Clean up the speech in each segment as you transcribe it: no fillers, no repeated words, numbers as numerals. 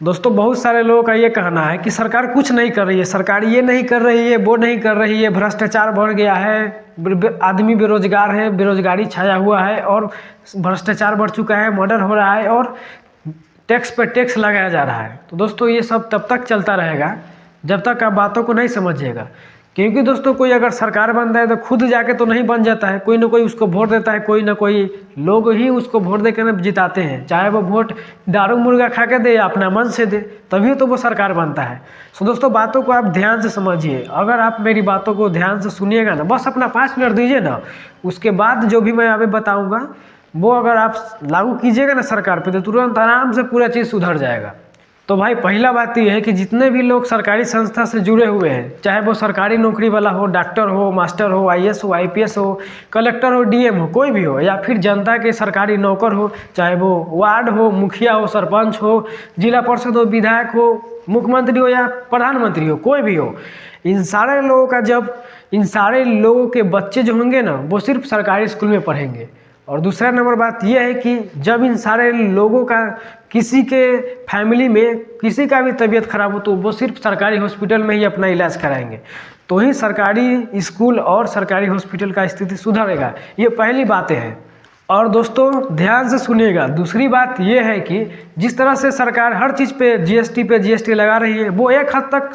दोस्तों बहुत सारे लोगों का ये कहना है कि सरकार कुछ नहीं कर रही है, सरकार ये नहीं कर रही है, वो नहीं कर रही है, भ्रष्टाचार बढ़ गया है, आदमी बेरोजगार है, बेरोजगारी छाया हुआ है और भ्रष्टाचार बढ़ चुका है, मर्डर हो रहा है और टैक्स पर टैक्स लगाया जा रहा है। तो दोस्तों ये सब तब तक चलता रहेगा जब तक आप बातों को नहीं समझिएगा, क्योंकि दोस्तों कोई अगर सरकार बनता है तो खुद जाके तो नहीं बन जाता है, कोई ना कोई उसको वोट देता है, कोई ना कोई लोग ही उसको वोट देकर जिताते हैं, चाहे वो वोट दारू मुर्गा खा के दे या अपना मन से दे, तभी तो वो सरकार बनता है। सो दोस्तों बातों को आप ध्यान से समझिए, अगर आप मेरी बातों को ध्यान से सुनिएगा ना, बस अपना 5 मिनट दीजिए ना, उसके बाद जो भी मैं अभी बताऊँगा वो अगर आप लागू कीजिएगा ना सरकार पे, तो तुरंत आराम से पूरा चीज़ सुधर जाएगा। तो भाई पहला बात यह है कि जितने भी लोग सरकारी संस्था से जुड़े हुए हैं, चाहे वो सरकारी नौकरी वाला हो, डॉक्टर हो, मास्टर हो, आईएएस हो, आईपीएस हो, कलेक्टर हो, डीएम हो, कोई भी हो, या फिर जनता के सरकारी नौकर हो, चाहे वो वार्ड हो, मुखिया हो, सरपंच हो, जिला परिषद हो, विधायक हो, मुख्यमंत्री हो या प्रधानमंत्री हो, कोई भी हो, इन सारे लोगों का जब इन सारे लोगों के बच्चे जो होंगे ना वो सिर्फ सरकारी स्कूल में पढ़ेंगे। और दूसरा नंबर बात यह है कि जब इन सारे लोगों का किसी के फैमिली में किसी का भी तबीयत खराब हो तो वो सिर्फ सरकारी हॉस्पिटल में ही अपना इलाज कराएंगे, तो ही सरकारी स्कूल और सरकारी हॉस्पिटल का स्थिति सुधरेगा। ये पहली बातें हैं। और दोस्तों ध्यान से सुनिएगा, दूसरी बात यह है कि जिस तरह से सरकार हर चीज़ पे जीएसटी लगा रही है वो एक हद तक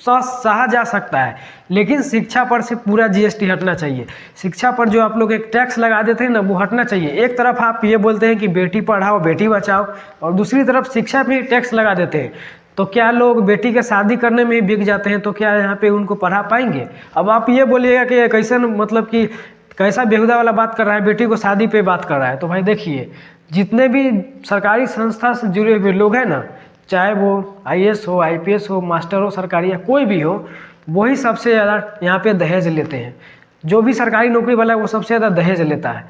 सहा जा सकता है, लेकिन शिक्षा पर से पूरा जीएसटी हटना चाहिए। शिक्षा पर जो आप लोग एक टैक्स लगा देते हैं ना वो हटना चाहिए। एक तरफ आप ये बोलते हैं कि बेटी पढ़ाओ बेटी बचाओ और दूसरी तरफ शिक्षा पे टैक्स लगा देते हैं, तो क्या लोग बेटी के शादी करने में ही बिक जाते हैं, तो क्या यहाँ पे उनको पढ़ा पाएंगे? अब आप ये बोलिएगा कि कैसे मतलब कि कैसा बेहुदा वाला बात कर रहा है, बेटी को शादी पे बात कर रहा है। तो भाई देखिए, जितने भी सरकारी संस्था से जुड़े हुए लोग हैं ना, चाहे वो आईएएस हो, आईपीएस हो, मास्टर हो, सरकारी या कोई भी हो, वही सबसे ज़्यादा यहाँ पे दहेज लेते हैं। जो भी सरकारी नौकरी वाला है वो सबसे ज़्यादा दहेज लेता है।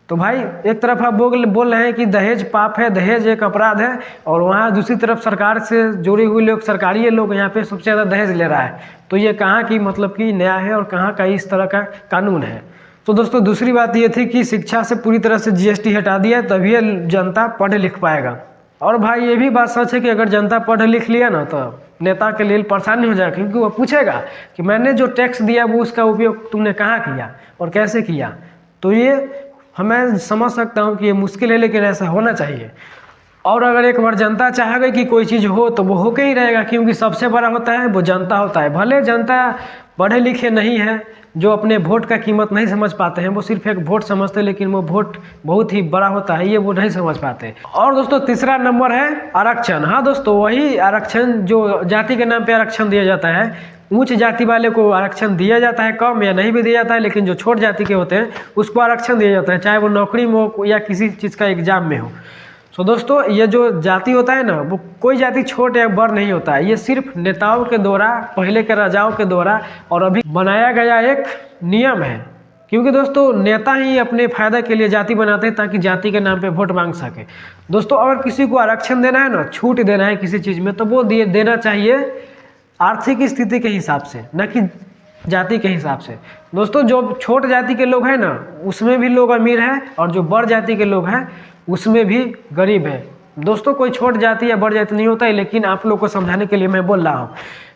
तो भाई एक तरफ आप बोल रहे हैं कि दहेज पाप है, दहेज एक अपराध है, और वहाँ दूसरी तरफ सरकार से जुड़े हुए लोग, सरकारी लोग यहाँ पे सबसे ज़्यादा दहेज ले रहा है। तो ये कहाँ की मतलब कि न्याय है और कहाँ का इस तरह का कानून है? तो दोस्तों दूसरी बात ये थी कि शिक्षा से पूरी तरह से जीएसटी हटा दिया तभी जनता पढ़ लिख पाएगा। और भाई ये भी बात सच है कि अगर जनता पढ़ लिख लिया ना तो नेता के लिए परेशानी हो जाएगी, क्योंकि वो पूछेगा कि मैंने जो टैक्स दिया वो उसका उपयोग तुमने कहाँ किया और कैसे किया। तो ये मैं समझ सकता हूँ कि ये मुश्किल है, लेकिन ऐसा होना चाहिए। और अगर एक बार जनता चाह गई कि कोई चीज़ हो तो वो होके ही रहेगा, क्योंकि सबसे बड़ा होता है वो जनता होता है। भले जनता पढ़े लिखे नहीं है, जो अपने वोट का कीमत नहीं समझ पाते हैं, वो सिर्फ एक वोट समझते हैं, लेकिन वो वोट बहुत ही बड़ा होता है ये वो नहीं समझ पाते। और दोस्तों तीसरा नंबर है आरक्षण। हाँ दोस्तों, वही आरक्षण जो जाति के नाम पे आरक्षण दिया जाता है, उच्च जाति वाले को आरक्षण दिया जाता है, कम या नहीं भी दिया जाता है, लेकिन जो छोट जाति के होते हैं उसको आरक्षण दिया जाता है, चाहे वो नौकरी में हो या किसी चीज़ का एग्जाम में हो। तो दोस्तों ये जो जाति होता है ना, वो कोई जाति छोट या बड़ नहीं होता है, ये सिर्फ नेताओं के द्वारा, पहले के राजाओं के द्वारा और अभी बनाया गया एक नियम है। क्योंकि दोस्तों नेता ही अपने फायदे के लिए जाति बनाते हैं ताकि जाति के नाम पे वोट मांग सके। दोस्तों अगर किसी को आरक्षण देना है ना, छूट देना है किसी चीज़ में, तो वो देना चाहिए आर्थिक स्थिति के हिसाब से, न कि जाति के हिसाब से। दोस्तों जो छोट जाति के लोग हैं ना उसमें भी लोग अमीर हैं, और जो बड़ जाति के लोग हैं उसमें भी गरीब है। दोस्तों कोई छोट जाति या बड़ जाति नहीं होता है, लेकिन आप लोग को समझाने के लिए मैं बोल रहा हूँ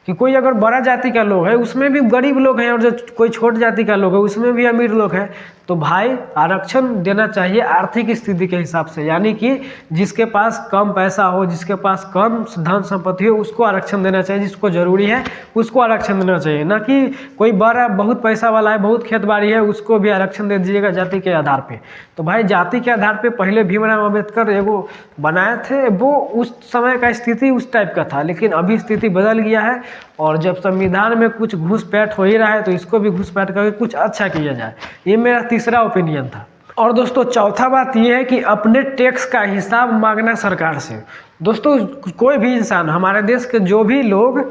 कि कोई अगर बड़ा जाति का लोग है उसमें भी गरीब लोग हैं, और जो कोई छोट जाति का लोग है उसमें भी अमीर लोग हैं। तो भाई आरक्षण देना चाहिए आर्थिक स्थिति के हिसाब से, यानी कि जिसके पास कम पैसा हो, जिसके पास कम धन संपत्ति हो, उसको आरक्षण देना चाहिए, जिसको ज़रूरी है उसको आरक्षण देना चाहिए। ना कि कोई बड़ा बहुत पैसा वाला है, बहुत खेत बाड़ी है, उसको भी आरक्षण दे दीजिएगा जाति के आधार पे। तो भाई जाति के आधार पे पहले भीमराव अम्बेडकर एगो बनाए थे, वो उस समय का स्थिति उस टाइप का था, लेकिन अभी स्थिति बदल गया है। और जब संविधान में कुछ घूसपैठ हो ही रहा है तो इसको भी घूसपैठ करके कुछ अच्छा किया जाए, ये मेरा तीसरा ओपिनियन था। और दोस्तों चौथा बात ये है कि अपने टैक्स का हिसाब मांगना सरकार से। दोस्तों कोई भी इंसान, हमारे देश के जो भी लोग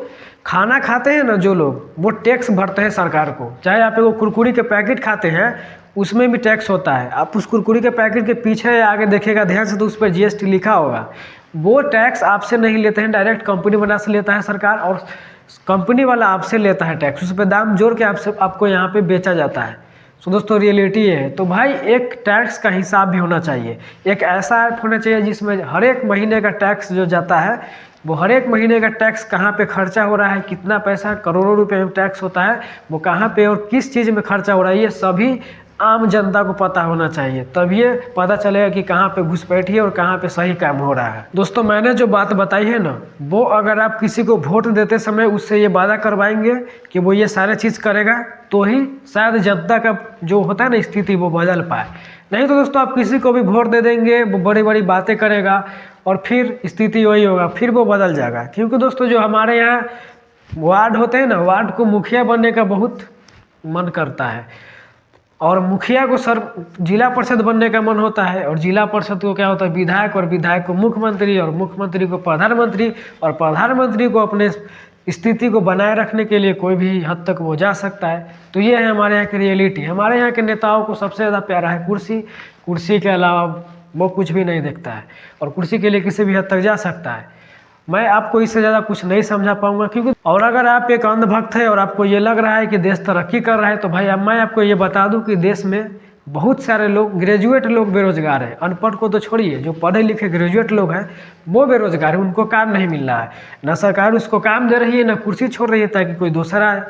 खाना खाते हैं ना, जो लोग, वो टैक्स भरते हैं सरकार को। चाहे आप एगो कुरकुरी के पैकेट खाते हैं उसमें भी टैक्स होता है। आप उस कुरकुरी के पैकेट के पीछे या आगे देखिएगा ध्यान से तो उस पर जीएसटी लिखा होगा। वो टैक्स आपसे नहीं लेते हैं, डायरेक्ट कंपनी वाला से लेता है सरकार, और कंपनी वाला आपसे लेता है टैक्स, उस पर दाम जोड़ के आपको यहाँ पे बेचा जाता है। सो दोस्तों रियलिटी है। तो भाई एक टैक्स का हिसाब भी होना चाहिए, एक ऐसा ऐप होना चाहिए जिसमें हर एक महीने का टैक्स जो जाता है वो हर एक महीने का टैक्स कहाँ पे खर्चा हो रहा है, कितना पैसा करोड़ों रुपए में टैक्स होता है, वो कहाँ पे और किस चीज़ में खर्चा हो रहा है, ये सभी आम जनता को पता होना चाहिए। तब ये पता चलेगा कि कहाँ पे घुसपैठी है और कहाँ पे सही काम हो रहा है। दोस्तों, मैंने जो बात बताई है ना, वो अगर आप किसी को वोट देते समय उससे ये वादा करवाएंगे कि वो ये सारे चीज़ करेगा, तो ही शायद जनता का जो होता है ना स्थिति वो बदल पाए। नहीं तो दोस्तों, आप किसी को भी वोट दे देंगे, वो बड़ी बड़ी बातें करेगा और फिर स्थिति वही होगा, फिर वो बदल जाएगा। क्योंकि दोस्तों, जो हमारे यहाँ वार्ड होते हैं ना, वार्ड को मुखिया बनने का बहुत मन करता है, और मुखिया को जिला परिषद बनने का मन होता है, और जिला परिषद को क्या होता है विधायक, और विधायक को मुख्यमंत्री, और मुख्यमंत्री को प्रधानमंत्री, और प्रधानमंत्री को अपने स्थिति को बनाए रखने के लिए कोई भी हद तक वो जा सकता है। तो ये है हमारे यहाँ की रियलिटी। हमारे यहाँ के नेताओं को सबसे ज़्यादा प्यारा है कुर्सी, कुर्सी के अलावा वो कुछ भी नहीं देखता है, और कुर्सी के लिए किसी भी हद तक जा सकता है। मैं आपको इससे ज़्यादा कुछ नहीं समझा पाऊंगा, क्योंकि और अगर आप एक अंधभक्त है और आपको ये लग रहा है कि देश तरक्की कर रहा है, तो भाई अब मैं आपको ये बता दूं कि देश में बहुत सारे लोग, ग्रेजुएट लोग बेरोजगार हैं। अनपढ़ को तो छोड़िए, जो पढ़े लिखे ग्रेजुएट लोग हैं वो बेरोजगार है, उनको काम नहीं मिल रहा है, ना सरकार उसको काम दे रही है, ना कुर्सी छोड़ रही है ताकि कोई दूसरा आए।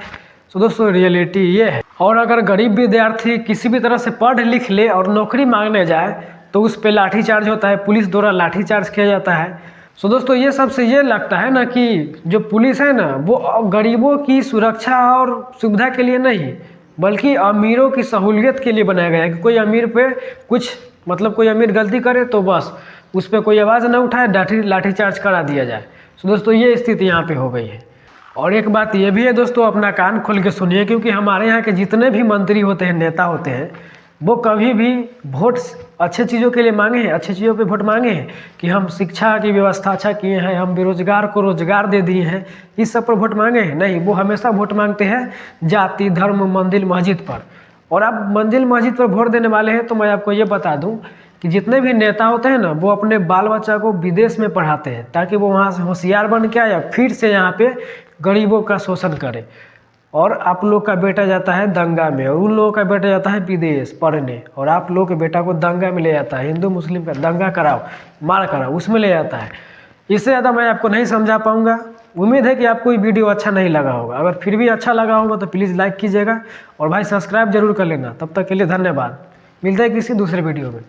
तो दोस्तों, रियलिटी ये है। और अगर गरीब विद्यार्थी किसी भी तरह से पढ़ लिख ले और नौकरी मांगने जाए, तो उस पर लाठीचार्ज होता है, पुलिस द्वारा लाठीचार्ज किया जाता है। सो दोस्तों, ये सबसे ये लगता है ना कि जो पुलिस है ना, वो गरीबों की सुरक्षा और सुविधा के लिए नहीं, बल्कि अमीरों की सहूलियत के लिए बनाया गया है कि कोई अमीर पे कुछ मतलब कोई अमीर गलती करे तो बस उस पर कोई आवाज़ ना उठाए, लाठीचार्ज करा दिया जाए। सो दोस्तों, ये स्थिति यहाँ पे हो गई है। और एक बात ये भी है दोस्तों, अपना कान खोल के सुनिए, क्योंकि हमारे यहाँ के जितने भी मंत्री होते हैं, नेता होते हैं, वो कभी भी वोट अच्छे चीज़ों के लिए मांगे हैं, अच्छी चीज़ों पे वोट मांगे हैं कि हम शिक्षा की व्यवस्था अच्छा किए हैं, हम बेरोजगार को रोजगार दे दिए हैं, इस सब पर वोट मांगे हैं? नहीं, वो हमेशा वोट मांगते हैं जाति, धर्म, मंदिर, मस्जिद पर। और आप मंदिर मस्जिद पर वोट देने वाले हैं, तो मैं आपको ये बता दूं कि जितने भी नेता होते हैं ना, वो अपने बाल बच्चा को विदेश में पढ़ाते हैं ताकि वो वहाँ से होशियार बन के आए या फिर से यहाँ पे गरीबों का शोषण करे। और आप लोग का बेटा जाता है दंगा में, और उन लोगों का बेटा जाता है विदेश पढ़ने, और आप लोग के बेटा को दंगा में ले जाता है, हिंदू मुस्लिम का दंगा कराओ, मार कराओ, उसमें ले जाता है। इससे ज़्यादा मैं आपको नहीं समझा पाऊँगा। उम्मीद है कि आपको ये वीडियो अच्छा नहीं लगा होगा। अगर फिर भी अच्छा लगा होगा तो प्लीज़ लाइक कीजिएगा, और भाई सब्सक्राइब जरूर कर लेना। तब तक के लिए धन्यवाद। मिलता है किसी दूसरे वीडियो में।